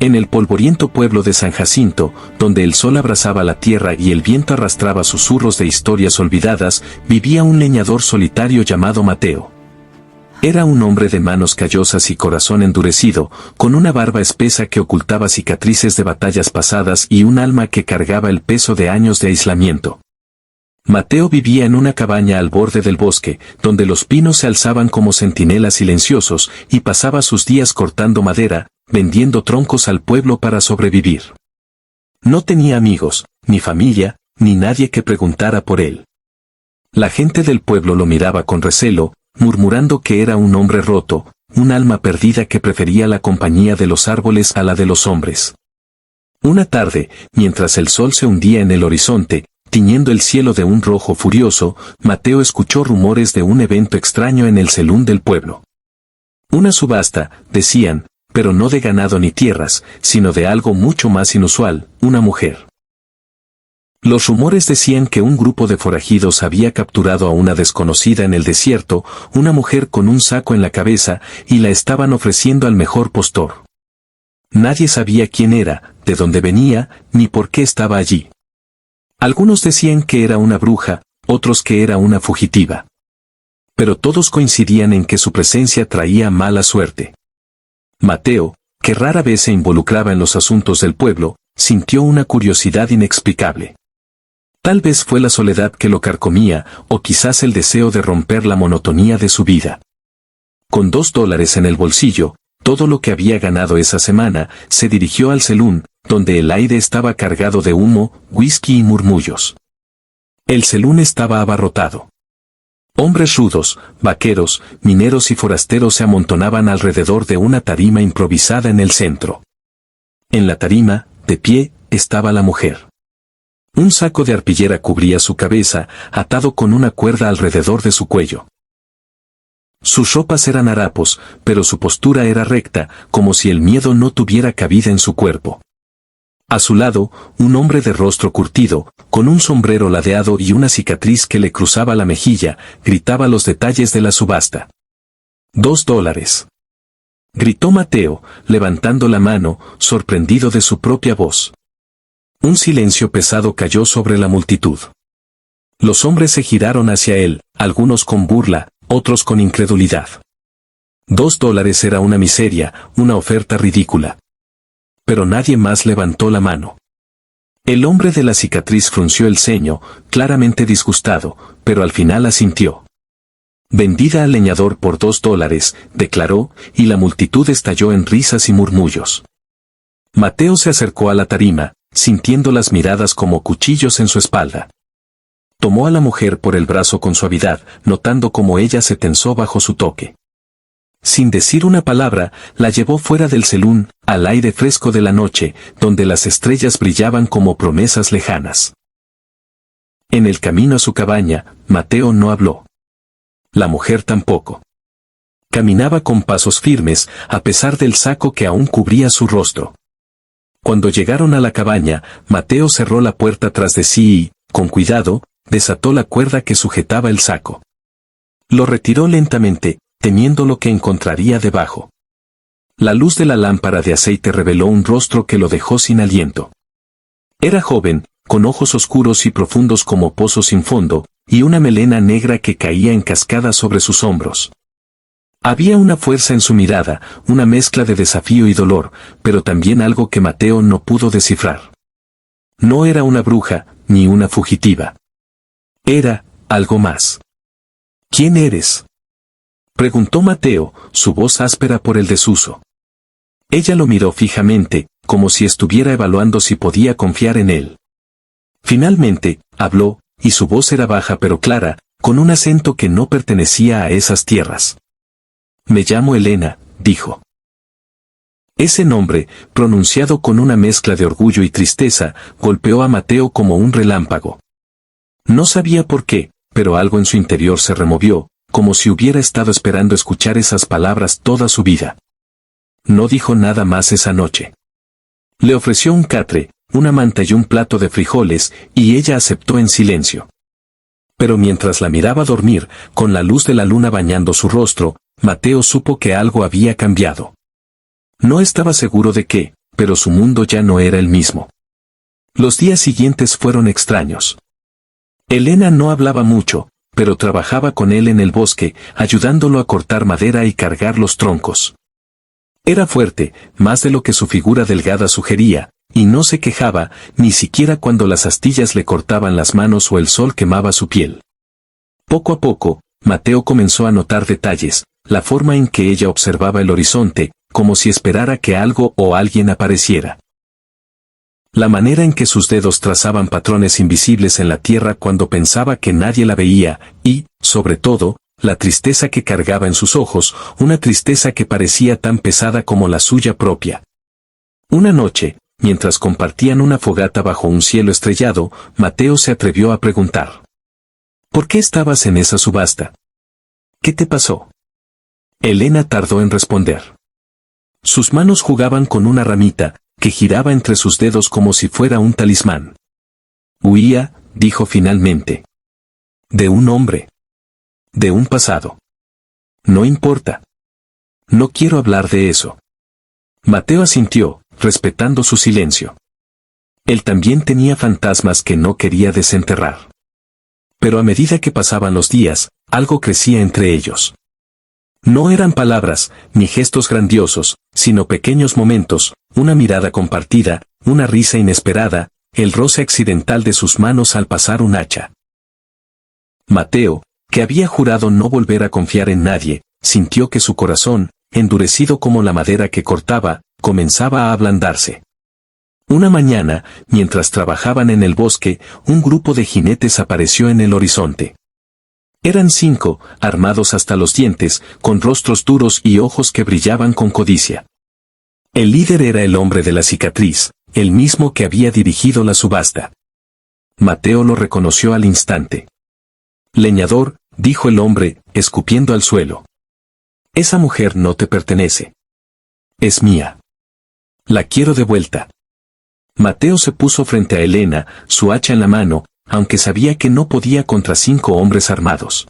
En el polvoriento pueblo de San Jacinto, donde el sol abrazaba la tierra y el viento arrastraba susurros de historias olvidadas, vivía un leñador solitario llamado Mateo. Era un hombre de manos callosas y corazón endurecido, con una barba espesa que ocultaba cicatrices de batallas pasadas y un alma que cargaba el peso de años de aislamiento. Mateo vivía en una cabaña al borde del bosque, donde los pinos se alzaban como centinelas silenciosos, y pasaba sus días cortando madera, vendiendo troncos al pueblo para sobrevivir. No tenía amigos, ni familia, ni nadie que preguntara por él. La gente del pueblo lo miraba con recelo, murmurando que era un hombre roto, un alma perdida que prefería la compañía de los árboles a la de los hombres. Una tarde, mientras el sol se hundía en el horizonte, tiñendo el cielo de un rojo furioso, Mateo escuchó rumores de un evento extraño en el celún del pueblo. Una subasta, decían, pero no de ganado ni tierras, sino de algo mucho más inusual, una mujer. Los rumores decían que un grupo de forajidos había capturado a una desconocida en el desierto, una mujer con un saco en la cabeza, y la estaban ofreciendo al mejor postor. Nadie sabía quién era, de dónde venía, ni por qué estaba allí. Algunos decían que era una bruja, otros que era una fugitiva. Pero todos coincidían en que su presencia traía mala suerte. Mateo, que rara vez se involucraba en los asuntos del pueblo, sintió una curiosidad inexplicable. Tal vez fue la soledad que lo carcomía, o quizás el deseo de romper la monotonía de su vida. Con $2 en el bolsillo, todo lo que había ganado esa semana, se dirigió al celún, donde el aire estaba cargado de humo, whisky y murmullos. El celún estaba abarrotado. Hombres rudos, vaqueros, mineros y forasteros se amontonaban alrededor de una tarima improvisada en el centro. En la tarima, de pie, estaba la mujer. Un saco de arpillera cubría su cabeza, atado con una cuerda alrededor de su cuello. Sus ropas eran harapos, pero su postura era recta, como si el miedo no tuviera cabida en su cuerpo. A su lado, un hombre de rostro curtido, con un sombrero ladeado y una cicatriz que le cruzaba la mejilla, gritaba los detalles de la subasta. $2. Gritó Mateo, levantando la mano, sorprendido de su propia voz. Un silencio pesado cayó sobre la multitud. Los hombres se giraron hacia él, algunos con burla, otros con incredulidad. $2 era una miseria, una oferta ridícula. Pero nadie más levantó la mano. El hombre de la cicatriz frunció el ceño, claramente disgustado, pero al final asintió. Vendida al leñador por $2, declaró, y la multitud estalló en risas y murmullos. Mateo se acercó a la tarima, sintiendo las miradas como cuchillos en su espalda. Tomó a la mujer por el brazo con suavidad, notando cómo ella se tensó bajo su toque. Sin decir una palabra, la llevó fuera del celún, al aire fresco de la noche, donde las estrellas brillaban como promesas lejanas. En el camino a su cabaña, Mateo no habló. La mujer tampoco. Caminaba con pasos firmes, a pesar del saco que aún cubría su rostro. Cuando llegaron a la cabaña, Mateo cerró la puerta tras de sí y, con cuidado, desató la cuerda que sujetaba el saco. Lo retiró lentamente, temiendo lo que encontraría debajo. La luz de la lámpara de aceite reveló un rostro que lo dejó sin aliento. Era joven, con ojos oscuros y profundos como pozos sin fondo, y una melena negra que caía en cascada sobre sus hombros. Había una fuerza en su mirada, una mezcla de desafío y dolor, pero también algo que Mateo no pudo descifrar. No era una bruja, ni una fugitiva. Era algo más. ¿Quién eres?, preguntó Mateo, su voz áspera por el desuso. Ella lo miró fijamente, como si estuviera evaluando si podía confiar en él. Finalmente, habló, y su voz era baja pero clara, con un acento que no pertenecía a esas tierras. Me llamo Elena, dijo. Ese nombre, pronunciado con una mezcla de orgullo y tristeza, golpeó a Mateo como un relámpago. No sabía por qué, pero algo en su interior se removió, como si hubiera estado esperando escuchar esas palabras toda su vida. No dijo nada más esa noche. Le ofreció un catre, una manta y un plato de frijoles, y ella aceptó en silencio. Pero mientras la miraba dormir, con la luz de la luna bañando su rostro, Mateo supo que algo había cambiado. No estaba seguro de qué, pero su mundo ya no era el mismo. Los días siguientes fueron extraños. Elena no hablaba mucho, pero trabajaba con él en el bosque, ayudándolo a cortar madera y cargar los troncos. Era fuerte, más de lo que su figura delgada sugería, y no se quejaba, ni siquiera cuando las astillas le cortaban las manos o el sol quemaba su piel. Poco a poco, Mateo comenzó a notar detalles, la forma en que ella observaba el horizonte, como si esperara que algo o alguien apareciera. La manera en que sus dedos trazaban patrones invisibles en la tierra cuando pensaba que nadie la veía, y, sobre todo, la tristeza que cargaba en sus ojos, una tristeza que parecía tan pesada como la suya propia. Una noche, mientras compartían una fogata bajo un cielo estrellado, Mateo se atrevió a preguntar: ¿por qué estabas en esa subasta? ¿Qué te pasó? Elena tardó en responder. Sus manos jugaban con una ramita, que giraba entre sus dedos como si fuera un talismán. Huía, dijo finalmente. De un hombre. De un pasado. No importa. No quiero hablar de eso. Mateo asintió, respetando su silencio. Él también tenía fantasmas que no quería desenterrar. Pero a medida que pasaban los días, algo crecía entre ellos. No eran palabras, ni gestos grandiosos, sino pequeños momentos, una mirada compartida, una risa inesperada, el roce accidental de sus manos al pasar un hacha. Mateo, que había jurado no volver a confiar en nadie, sintió que su corazón, endurecido como la madera que cortaba, comenzaba a ablandarse. Una mañana, mientras trabajaban en el bosque, un grupo de jinetes apareció en el horizonte. Eran 5, armados hasta los dientes, con rostros duros y ojos que brillaban con codicia. El líder era el hombre de la cicatriz, el mismo que había dirigido la subasta. Mateo lo reconoció al instante. Leñador, dijo el hombre, escupiendo al suelo. Esa mujer no te pertenece. Es mía. La quiero de vuelta. Mateo se puso frente a Elena, su hacha en la mano, aunque sabía que no podía contra 5 hombres armados.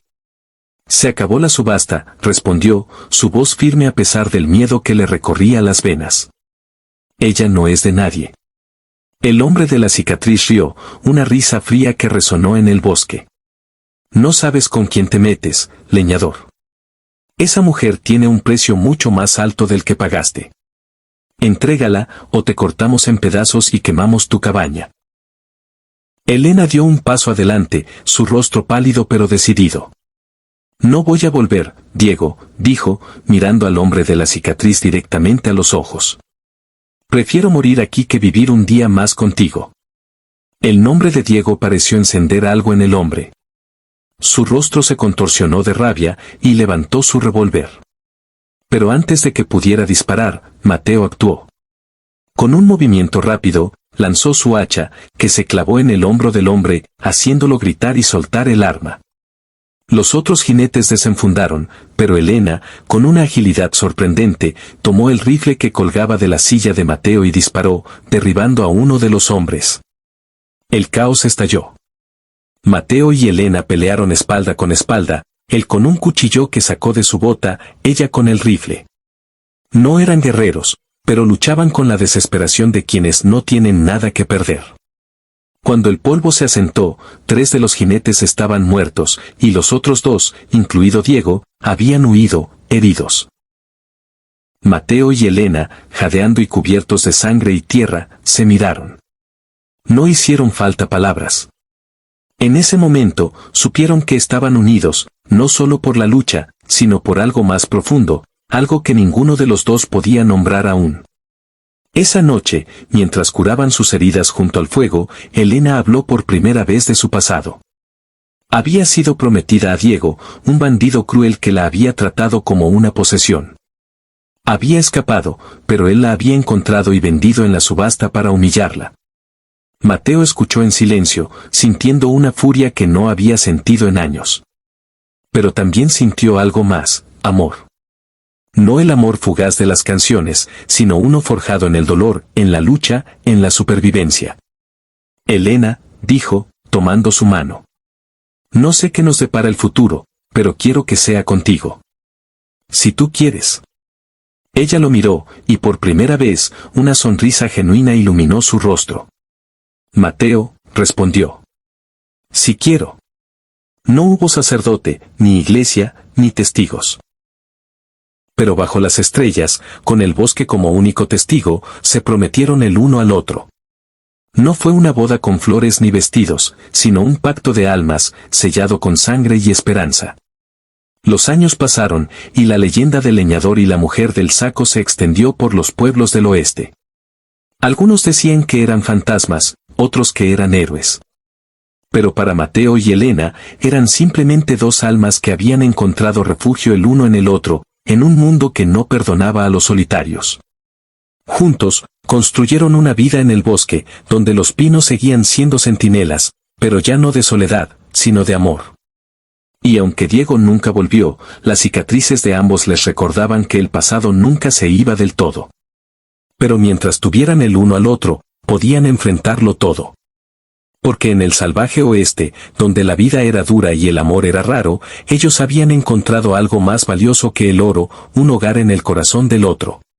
Se acabó la subasta, respondió, su voz firme a pesar del miedo que le recorría las venas. Ella no es de nadie. El hombre de la cicatriz rió, una risa fría que resonó en el bosque. No sabes con quién te metes, leñador. Esa mujer tiene un precio mucho más alto del que pagaste. Entrégala, o te cortamos en pedazos y quemamos tu cabaña. Elena dio un paso adelante, su rostro pálido pero decidido. No voy a volver, Diego, dijo, mirando al hombre de la cicatriz directamente a los ojos. Prefiero morir aquí que vivir un día más contigo. El nombre de Diego pareció encender algo en el hombre. Su rostro se contorsionó de rabia y levantó su revólver. Pero antes de que pudiera disparar, Mateo actuó. Con un movimiento rápido, lanzó su hacha, que se clavó en el hombro del hombre, haciéndolo gritar y soltar el arma. Los otros jinetes desenfundaron, pero Elena, con una agilidad sorprendente, tomó el rifle que colgaba de la silla de Mateo y disparó, derribando a uno de los hombres. El caos estalló. Mateo y Elena pelearon espalda con espalda, él con un cuchillo que sacó de su bota, ella con el rifle. No eran guerreros, pero luchaban con la desesperación de quienes no tienen nada que perder. Cuando el polvo se asentó, 3 de los jinetes estaban muertos, y los otros 2, incluido Diego, habían huido, heridos. Mateo y Elena, jadeando y cubiertos de sangre y tierra, se miraron. No hicieron falta palabras. En ese momento, supieron que estaban unidos, no solo por la lucha, sino por algo más profundo, algo que ninguno de los dos podía nombrar aún. Esa noche, mientras curaban sus heridas junto al fuego, Elena habló por primera vez de su pasado. Había sido prometida a Diego, un bandido cruel que la había tratado como una posesión. Había escapado, pero él la había encontrado y vendido en la subasta para humillarla. Mateo escuchó en silencio, sintiendo una furia que no había sentido en años. Pero también sintió algo más, amor. No el amor fugaz de las canciones, sino uno forjado en el dolor, en la lucha, en la supervivencia. Elena, dijo, tomando su mano. No sé qué nos depara el futuro, pero quiero que sea contigo. Si tú quieres. Ella lo miró, y por primera vez, una sonrisa genuina iluminó su rostro. Mateo, respondió. Sí quiero. No hubo sacerdote, ni iglesia, ni testigos. Pero bajo las estrellas, con el bosque como único testigo, se prometieron el uno al otro. No fue una boda con flores ni vestidos, sino un pacto de almas, sellado con sangre y esperanza. Los años pasaron, y la leyenda del leñador y la mujer del saco se extendió por los pueblos del oeste. Algunos decían que eran fantasmas, otros que eran héroes. Pero para Mateo y Elena, eran simplemente dos almas que habían encontrado refugio el uno en el otro, en un mundo que no perdonaba a los solitarios. Juntos, construyeron una vida en el bosque, donde los pinos seguían siendo centinelas, pero ya no de soledad, sino de amor. Y aunque Diego nunca volvió, las cicatrices de ambos les recordaban que el pasado nunca se iba del todo. Pero mientras tuvieran el uno al otro, podían enfrentarlo todo. Porque en el salvaje oeste, donde la vida era dura y el amor era raro, ellos habían encontrado algo más valioso que el oro, un hogar en el corazón del otro.